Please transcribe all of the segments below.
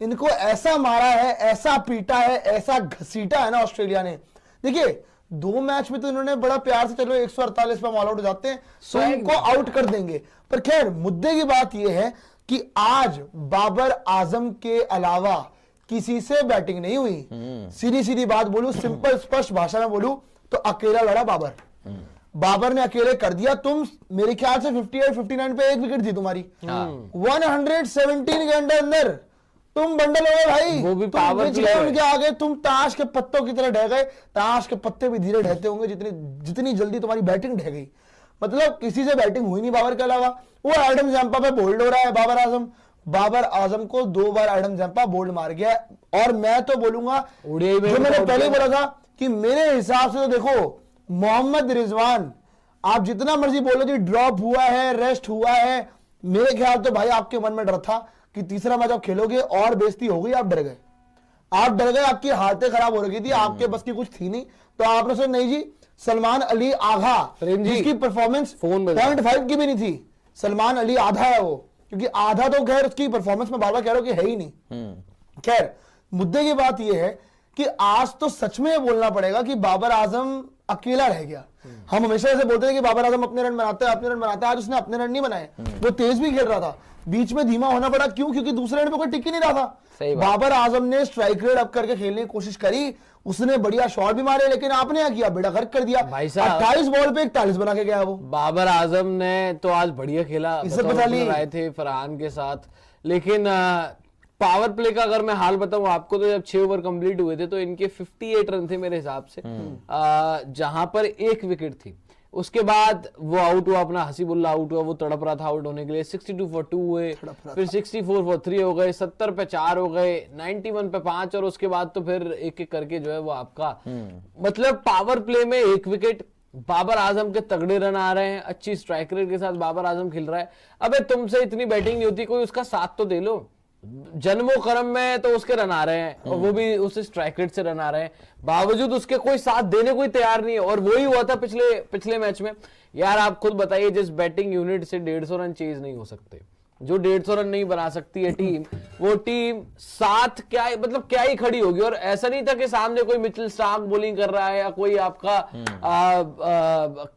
इनको ऐसा मारा है, ऐसा पीटा है, ऐसा घसीटा है ना ऑस्ट्रेलिया ने। देखिए 2 मैच में तो इन्होंने बड़ा प्यार से, चलो 148 पे ऑल आउट हो जाते हैं तो इनको आउट कर देंगे। पर खैर मुद्दे की बात यह है कि आज बाबर आजम के अलावा किसी से बैटिंग नहीं हुई। सीधी सीधी बात बोलूं, सिंपल स्पष्ट भाषा में बोलूं तो अकेला लड़ा बाबर। बाबर ने अकेले कर दिया। तुम मेरे ख्याल से 58 59 पे 1 विकेट थी तुम्हारी। 117 के अंदर तुम बंडल हो गए भाई। वो भी पावर प्ले उनके आगे तुम ताश के पत्तों की तरह ढह गए। ताश के पत्ते भी धीरे ढहते होंगे जितनी जल्दी तुम्हारी बैटिंग ढह गई। मतलब किसी से बैटिंग हुई नहीं बाबर के अलावा। वो एडम जैम्पा पे बोल्ड हो रहा है बाबर आजम को 2 बार एडम जैम्पा बोल्ड मार गया। और मैं तो बोलूंगा जो मैंने पहले बोला था कि मेरे हिसाब से तो देखो मोहम्मद रिजवान, आप जितना मर्जी बोलो जी ड्रॉप हुआ है, रेस्ट हुआ है, मेरे ख्याल तो भाई आपके मन में डर था कि तीसरा मैच आप खेलोगे और बेइज्जती हो गई। आप डर गए, आपकी हालतें खराब हो रही थी, आपके बस की कुछ थी नहीं। तो आपने सोचा नहीं जी सलमान अली आधा, जिसकी परफॉर्मेंस 0.5 की भी नहीं थी, सलमान अली आधा है वो, क्योंकि आधा तो खैर उसकी परफॉर्मेंस में बार बार कह रहा हूं कि है ही नहीं। खैर मुद्दे की बात यह है कि आज तो सच में बोलना पड़ेगा कि बाबर आजम अकेला रह गया। हम हमेशा ऐसे बोलते हैं कि बाबर आजम अपने रन बनाता है, आज उसने अपने रन नहीं बनाए। वो तेज भी खेल रहा था, बीच में धीमा होना पड़ा। क्यों? क्योंकि दूसरे रन पे कोई टिक ही नहीं रहा था। बाबर आजम ने स्ट्राइक रेट अप करके खेलने की कोशिश करी, उसने बढ़िया शॉट भी मारे, लेकिन आपने क्या किया, बेड़ा गर्क कर दिया। 28 बॉल पे 41 बना के गया वो। बाबर आजम ने तो आज बढ़िया खेला, इससे बता ली आए थे फरहान के साथ। लेकिन पावर प्ले का अगर मैं हाल बताऊं आपको, तो जब 6 ओवर कंप्लीट हुए थे तो इनके 58 रन थे मेरे हिसाब से, जहां पर 1 विकेट थी। उसके बाद वो आउट हुआ, अपना हसीबुल्ला आउट हुआ, वो तड़प रहा था आउट होने के लिए। 62 for 2 हुए, फिर 64 for 3 हो गए, 70 पे 4 हो गए, 91 पे 5, और उसके बाद तो फिर एक एक करके जो है वो आपका मतलब पावर प्ले में 1 विकेट। बाबर आजम के तगड़े रन आ रहे हैं, अच्छी स्ट्राइक रेट के साथ बाबर आजम खेल रहा है। अबे तुमसे इतनी बैटिंग नहीं होती, कोई उसका साथ तो दे लो। जन्मों करम में तो उसके रन आ रहे हैं, और वो भी उस स्ट्राइक रेट से रन आ रहे हैं, बावजूद उसके कोई साथ देने कोई तैयार नहीं है। और वही हुआ था पिछले मैच में। यार आप खुद बताइए, जिस बैटिंग यूनिट से 150 रन चेज नहीं हो सकते, जो 150 रन नहीं बना सकती है टीम, वो टीम साथ क्या मतलब क्या ही खड़ी होगी। और ऐसा नहीं था कि सामने कोई मिचेल स्टार्क बॉलिंग कर रहा है, या कोई आपका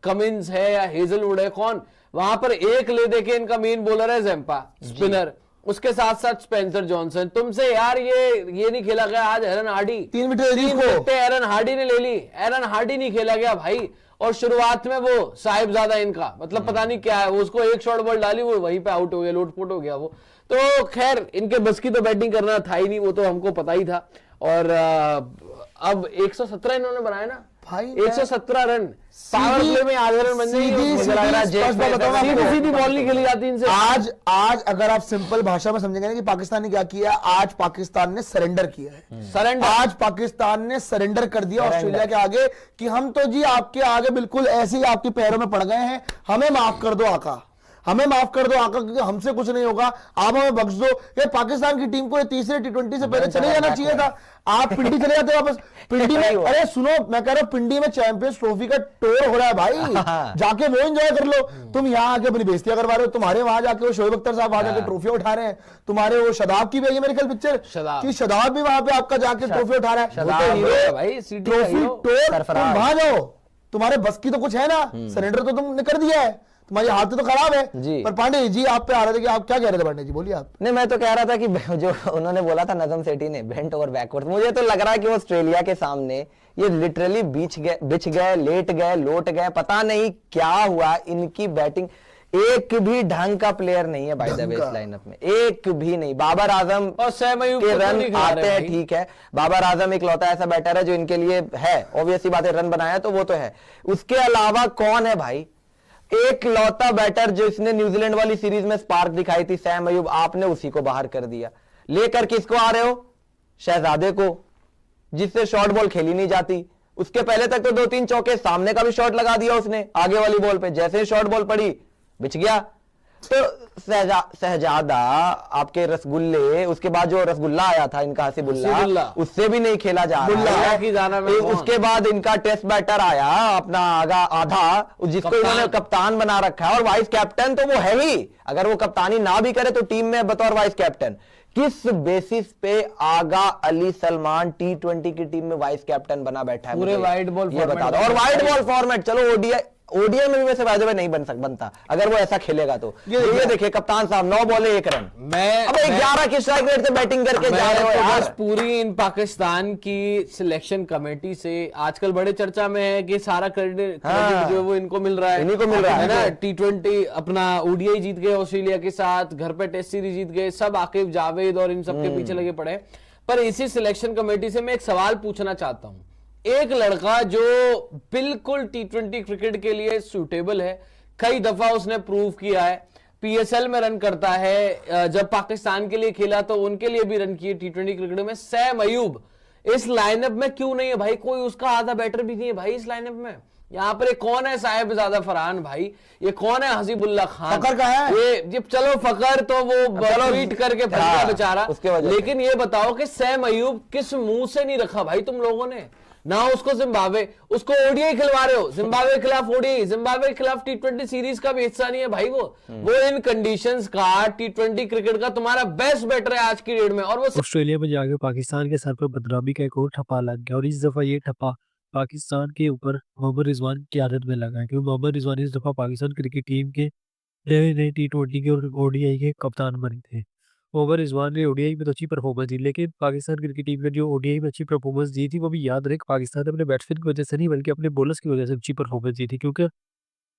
कमिंस है या हेजलवुड है, कौन वहां पर एक ले देके इनका मेन बॉलर है जैम्पा, स्पिनर, उसके साथ साथ स्पेंसर जॉनसन। तुमसे यार ये नहीं खेला गया आज। एरन हार्डी 3 विकेट एरन हार्डी ने ले ली। एरन हार्डी नहीं खेला गया भाई। और शुरुआत में वो साहिबजादा इनका मतलब पता नहीं क्या है, वो उसको एक शॉर्ट बॉल डाली, वो वहीं पे आउट हो गया, लोटपोट हो गया वो। तो खैर इनके बस की तो बैटिंग करना था ही नहीं, वो तो हमको पता ही था। और अब 117 इन्होंने बनाए ना भाई, 117 रन पावर प्ले में आधे रन बन जाएंगे। सीधी बॉल नहीं खेली जाती इनसे। आज अगर आप सिंपल भाषा में समझेंगे ना कि पाकिस्तान ने क्या किया, आज पाकिस्तान ने सरेंडर किया है। आज पाकिस्तान ने सरेंडर कर दिया ऑस्ट्रेलिया के आगे कि हम तो जी आपके आगे बिल्कुल ऐसे ही आपके पैरों में पड़ गए हैं, हमें माफ कर दो आका, हमें माफ कर दो आका, क्योंकि हमसे कुछ नहीं होगा, आप हमें बख्श दो। ये पाकिस्तान की टीम को तीसरे T20 से पहले चले जाना चाहिए था। आप पिंडी चले जाते वापस। पिंडी में अरे सुनो, मैं कह रहा हूं पिंडी में चैंपियंस ट्रॉफी का टूर हो रहा है भाई, जाके वो एंजॉय कर लो। तुम यहाँ आके अपनी बेइज्जतियां करवा रहे हो, तुम्हारे वहां जाके वो शोएब अख्तर साहब वहां जाके ट्रॉफी उठा रहे हैं, तुम्हारे वो शदाब की भी है मेरे ख्याल पिक्चर कि शदाब भी वहां पे आपका जाके ट्रॉफी उठा रहा है। ट्रॉफी टूर तुम वहां जाओ, तुम्हारे बस की तो कुछ है ना, सरेंडर तो तुमने कर दिया है, तुम्हारी हालत तो खराब है जी। पर पांडे जी आप पे आ रहे थे कि आप क्या कह रहे थे पांडे जी, बोलिए आप। नहीं मैं तो कह रहा था कि जो उन्होंने बोला था नजम सेठी ने बेंट ओवर बैकवर्ड, मुझे तो लग रहा है कि वो ऑस्ट्रेलिया के सामने ये लिटरली बिछ गए, लेट गए, लौट गए, पता नहीं क्या हुआ। इनकी बैटिंग एक भी ढंग का प्लेयर नहीं है बाय द वे इस लाइनअप में, एक भी नहीं। बाबर आजम और के रन आते हैं ठीक है, बाबर आजम एक लौता ऐसा बैटर है जो इनके लिए है, ऑब्वियसली बात है, रन बनाया तो वो तो है। उसके अलावा कौन है भाई, एक लौता बैटर जो इसने न्यूजीलैंड वाली सीरीज में स्पार्क दिखाई थी, सैम अयूब, आपने उसी को बाहर कर दिया। लेकर किसको आ रहे हो, शहजादे को, जिससे शॉर्ट बॉल खेली नहीं जाती। उसके पहले तक तो 2-3 चौके, सामने का भी शॉट लगा दिया उसने आगे वाली बॉल पे, जैसे ही शॉर्ट बॉल पड़ी बिछ गया। तो शहजादा आपके रसगुल्ले, उसके बाद जो रसगुल्ला आया था इनका हसीबुल्ला, उससे भी नहीं खेला जा रहा है। उसके बाद इनका टेस्ट बैटर आया अपना आधा, जिसको इन्होंने कप्तान बना रखा है, और वाइस कैप्टन तो वो है ही, अगर वो कप्तानी ना भी करे तो टीम में बतौर वाइस कैप्टन। किस बेसिस पे आगा अली सलमान T20 की टीम में वाइस कैप्टन बना बैठा है? पूरे मुझे वाइड बॉल ये फॉर्मेट बता दो। और वाइड बॉल फॉर्मेट, चलो ओडीआई में भी वैसे वाइड नहीं बनता अगर वो ऐसा खेलेगा तो। ये देखिए कप्तान साहब 9 बॉले 1 रन। अब 11 की स्ट्राइक रेट से बैटिंग करके जा रहे हो तो यार। बस पूरी इन पाकिस्तान की सिलेक्शन कमेटी से आजकल बड़े चर्चा में है कि सारा क्रेडिट जो है वो इनको मिल रहा है, इन्हीं को मिल रहा है ना। T20 अपना ओडीआई जीत गए ऑस्ट्रेलिया के साथ, घर पे टेस्ट सीरीज जीत गए, सब आकिब जावेद और इन सबके पीछे लगे पड़े। पर इसी सिलेक्शन कमेटी से मैं एक सवाल पूछना चाहता हूं। एक लड़का जो बिल्कुल T20 क्रिकेट के लिए सूटेबल है, कई दफा उसने प्रूव किया है, पीएसएल में रन करता है, जब पाकिस्तान के लिए खेला तो उनके लिए भी रन किए T20 क्रिकेट में, सैम अयूब इस लाइनअप में क्यों नहीं है भाई? कोई उसका आधा बैटर भी नहीं है भाई इस लाइनअप में। यहाँ पर कौन है साहिबजादा फरहान भाई? ये कौन है हसीबुल्ला खान? फकर का है ये चलो फकर तो वो ट्वीट करके फंस गया बेचारा, लेकिन ये बताओ कि सैम अयूब किस मुंह से नहीं रखा भाई तुम लोगों ने? ना उसको जिम्बाब्वे, उसको ओडीआई खिलवा रहे हो, जिम्बाब्वे के खिलाफ ओडीआई, जिम्बाब्वे के खिलाफ T20 सीरीज का भी हिस्सा नहीं है भाई वो इन कंडीशंस का T20 क्रिकेट का तुम्हारा बेस्ट बैटर है आज की डेट में। और वो ऑस्ट्रेलिया में जाके पाकिस्तान के सर पर बदनामी का एक और ठप्पा लग गया, और इस दफा ये ठप्पा पाकिस्तान के ऊपर मोहम्मद रिजवान की आदत में लगा है, क्योंकि मोहम्मद रिजवान इस दफा पाकिस्तान क्रिकेट टीम के नए T20 के और ओडीआई के कप्तान बने थे। मोहम्मद रिजवान ने ओडीआई में तो अच्छी परफॉर्मेंस दी, लेकिन पाकिस्तान क्रिकेट टीम ने जो ओडीआई में अच्छी परफॉर्मेंस दी थी वो भी याद रहे पाकिस्तान ने अपने बैट्समैन की वजह से नहीं बल्कि अपने बॉलर्स की वजह से अच्छी परफॉर्मेंस दी थी, क्योंकि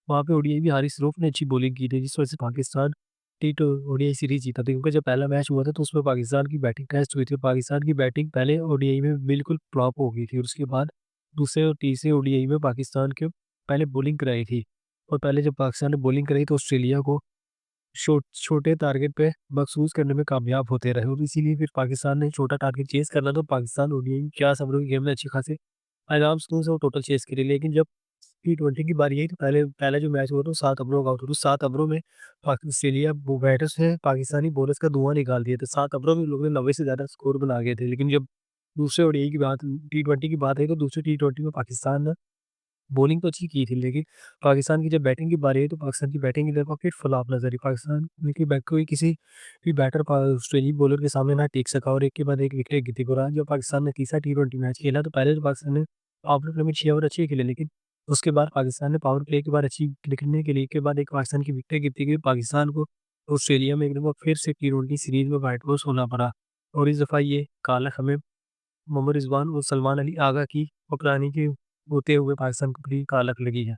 वहाँ पे ओडीआई भी हारिस रऊफ ने अच्छी बॉलिंग की थी, जिस वजह से पाकिस्तान ओडीआई सीरीज जीता था। क्योंकि जब पहला मैच हुआ था तो उसमें पाकिस्तान की बैटिंग टेस्ट हुई थी, पाकिस्तान की बैटिंग पहले ओडीआई में बिल्कुल फ्लॉप हो गई थी, और उसके बाद दूसरे और तीसरे ओडीआई में पाकिस्तान के पहले बॉलिंग कराई थी, और पहले जब पाकिस्तान ने बॉलिंग कराई तो ऑस्ट्रेलिया को छोटे टारगेट पे मखसूस करने में कामयाब होते रहे, और इसीलिए फिर पाकिस्तान ने छोटा टारगेट चेस करना, तो पाकिस्तान ओडीआई 50 ओवरों की गेम में अच्छी खासी आराम से वो टोटल चेस करी। लेकिन जब T20 की बारी आई तो पहला जो मैच हुआ तो 7 ओवरों का आउट हुआ, तो 7 ओवरों में ऑस्ट्रेलिया बैटर्स ने पाकिस्तानी बॉलर्स का धुआं निकाल दिया था। 7 ओवरों में लोग ने 90 से ज़्यादा स्कोर बना गए थे। लेकिन जब दूसरे ओडीआई की बात T20 की बात आई तो दूसरे T20 में पाकिस्तान ने बॉलिंग तो अच्छी की थी, लेकिन पाकिस्तान की जब बैटिंग की बारी आई तो पाकिस्तान की बैटिंग की तरफ फिर फ्लॉप नजर आई। पाकिस्तान की कोई किसी भी बैटर ऑस्ट्रेलियाई बॉलर के सामने ना टिक सका, और एक के बाद एक विकेट गिरती रहा। जब पाकिस्तान ने तीसरा T20 मैच खेला तो पहले तो पाकिस्तान ने पावर प्ले में 6 ओवर अच्छे खेले, लेकिन उसके बाद पाकिस्तान ने पावर प्ले के बाद अच्छी खेलने के लिए के बाद एक पाकिस्तान की विकेट गिरती गई, पाकिस्तान को ऑस्ट्रेलिया में एक दफा फिर से T20 सीरीज में वाइट वॉश होना पड़ा। और इस दफा ये काला हमें मोहम्मद रिजवान और सलमान अली आगा की कप्तानी के होते हुए पाकिस्तान को बड़ी कालक लगी है।